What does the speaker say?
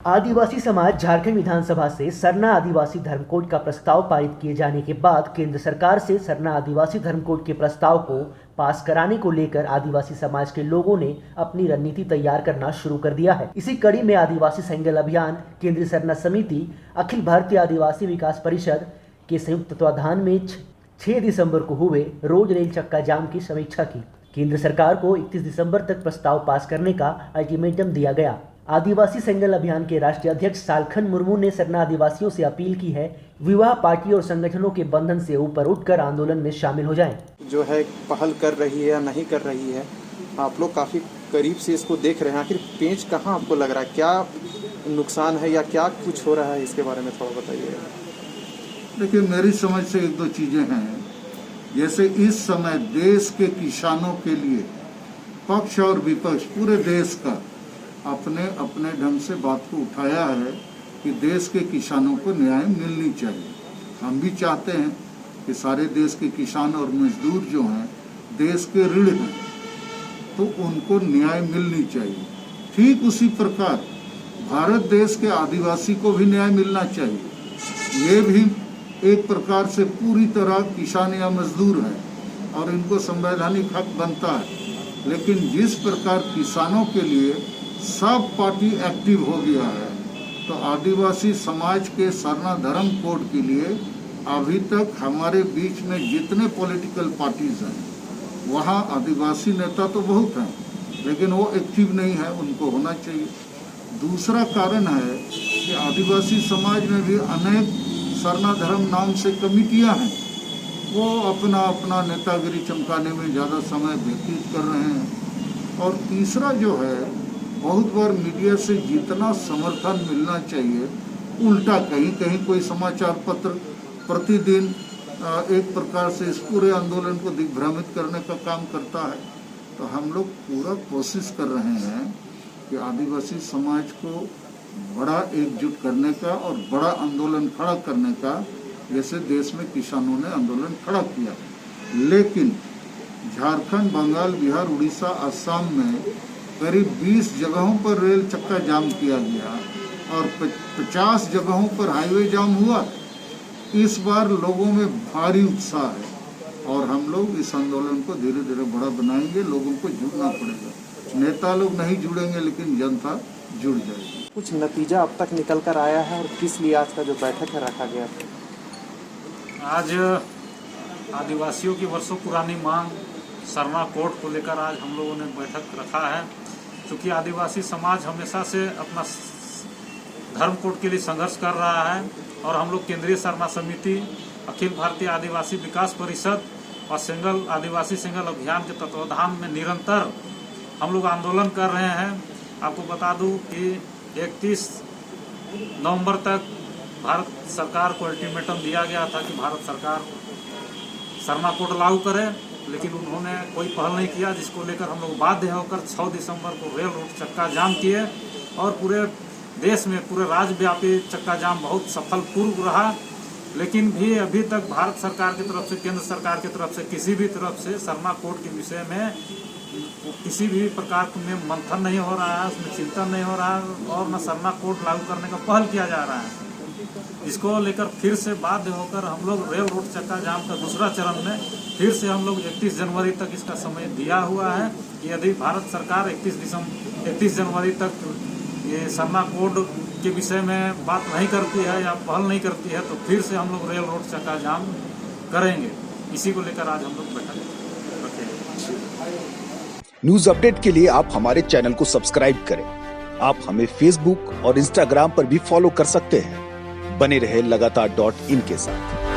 आदिवासी समाज झारखंड विधानसभा से सरना आदिवासी धर्म कोड का प्रस्ताव पारित किए जाने के बाद केंद्र सरकार से सरना आदिवासी धर्म कोड के प्रस्ताव को पास कराने को लेकर आदिवासी समाज के लोगों ने अपनी रणनीति तैयार करना शुरू कर दिया है। इसी कड़ी में आदिवासी संगठन अभियान, केंद्रीय सरना समिति, अखिल भारतीय आदिवासी विकास परिषद के संयुक्त तत्वाधान में 6 दिसंबर को हुए रोज रेल चक्का जाम की समीक्षा की। केंद्र सरकार को 31 दिसंबर तक प्रस्ताव पास करने का अल्टीमेटम दिया गया। आदिवासी संगठन अभियान के राष्ट्रीय अध्यक्ष सालखन मुर्मू ने सरना आदिवासियों से अपील की है, विवाह पार्टी और संगठनों के बंधन से ऊपर उठकर आंदोलन में शामिल हो जाएं। जो है पहल कर रही है या नहीं कर रही है, आप लोग काफ़ी करीब से इसको देख रहे हैं। आखिर पेंच कहाँ आपको लग रहा है, क्या नुकसान है या क्या कुछ हो रहा है, इसके बारे में थोड़ा बताइए। देखिए, मेरी समझ से एक दो चीज़ें हैं। जैसे इस समय देश के किसानों के लिए पक्ष और विपक्ष पूरे देश का अपने अपने ढंग से बात को उठाया है कि देश के किसानों को न्याय मिलनी चाहिए। हम भी चाहते हैं कि सारे देश के किसान और मजदूर जो हैं देश के ऋण हैं, तो उनको न्याय मिलनी चाहिए। ठीक उसी प्रकार भारत देश के आदिवासी को भी न्याय मिलना चाहिए। ये भी एक प्रकार से पूरी तरह किसान या मजदूर हैं और इनको संवैधानिक हक बनता है। लेकिन जिस प्रकार किसानों के लिए सब पार्टी एक्टिव हो गया है, तो आदिवासी समाज के सरना धर्म कोड के लिए अभी तक हमारे बीच में जितने पॉलिटिकल पार्टीज हैं वहाँ आदिवासी नेता तो बहुत हैं, लेकिन वो एक्टिव नहीं है। उनको होना चाहिए। दूसरा कारण है कि आदिवासी समाज में भी अनेक सरना धर्म नाम से कमिटियाँ हैं, वो अपना अपना नेतागिरी चमकाने में ज़्यादा समय व्यतीत कर रहे हैं। और तीसरा जो है, बहुत बार मीडिया से जितना समर्थन मिलना चाहिए, उल्टा कहीं कहीं कोई समाचार पत्र प्रतिदिन एक प्रकार से इस पूरे आंदोलन को दिग्भ्रमित करने का काम करता है। तो हम लोग पूरा कोशिश कर रहे हैं कि आदिवासी समाज को बड़ा एकजुट करने का और बड़ा आंदोलन खड़ा करने का, जैसे देश में किसानों ने आंदोलन खड़ा किया। लेकिन झारखंड, बंगाल, बिहार, उड़ीसा, असम में करीब 20 जगहों पर रेल चक्का जाम किया गया और 50 जगहों पर हाईवे जाम हुआ। इस बार लोगों में भारी उत्साह है और हम लोग इस आंदोलन को धीरे धीरे बड़ा बनाएंगे। लोगों को जुड़ना पड़ेगा। नेता लोग नहीं जुड़ेंगे, लेकिन जनता जुड़ जाएगी। कुछ नतीजा अब तक निकल कर आया है और किस लिए आज का जो बैठक है रखा गया था? आज आदिवासियों की वर्षों पुरानी मांग सरना कोड को लेकर आज हम लोगों ने बैठक रखा है। क्योंकि आदिवासी समाज हमेशा से अपना धर्म कोड के लिए संघर्ष कर रहा है और हम लोग केंद्रीय सरना समिति, अखिल भारतीय आदिवासी विकास परिषद और आदिवासी संगठन अभियान के तत्वाधान में निरंतर हम लोग आंदोलन कर रहे हैं। आपको बता दूं कि 31 नवंबर तक भारत सरकार को अल्टीमेटम दिया गया था कि भारत सरकार सरना कोड लागू करे, लेकिन उन्होंने कोई पहल नहीं किया, जिसको लेकर हम लोग बाध्य होकर 6 दिसंबर को रेल रोड चक्का जाम किए और पूरे देश में पूरे राज्यव्यापी चक्का जाम बहुत सफलपूर्व रहा। लेकिन भी अभी तक भारत सरकार की तरफ से, केंद्र सरकार की तरफ से किसी भी तरफ से सरना कोड के विषय में किसी भी प्रकार में मंथन नहीं हो रहा है, उसमें चिंतन नहीं हो रहा है और न सरना कोड लागू करने का पहल किया जा रहा है। इसको लेकर फिर से बाध्य होकर हम लोग रेल रोड चक्का जाम का दूसरा चरण में फिर से हम लोग 31 जनवरी तक इसका समय दिया हुआ है कि यदि भारत सरकार 31 जनवरी तक ये सरना कोड के विषय में बात नहीं करती है या पहल नहीं करती है, तो फिर से हम लोग रेल रोड चक्का जाम करेंगे। इसी को लेकर आज हम लोग बैठक रखेंगे। न्यूज अपडेट के लिए आप हमारे चैनल को सब्सक्राइब करें। आप हमें फेसबुक और इंस्टाग्राम पर भी फॉलो कर सकते हैं। बने रहे लगातार .in के साथ।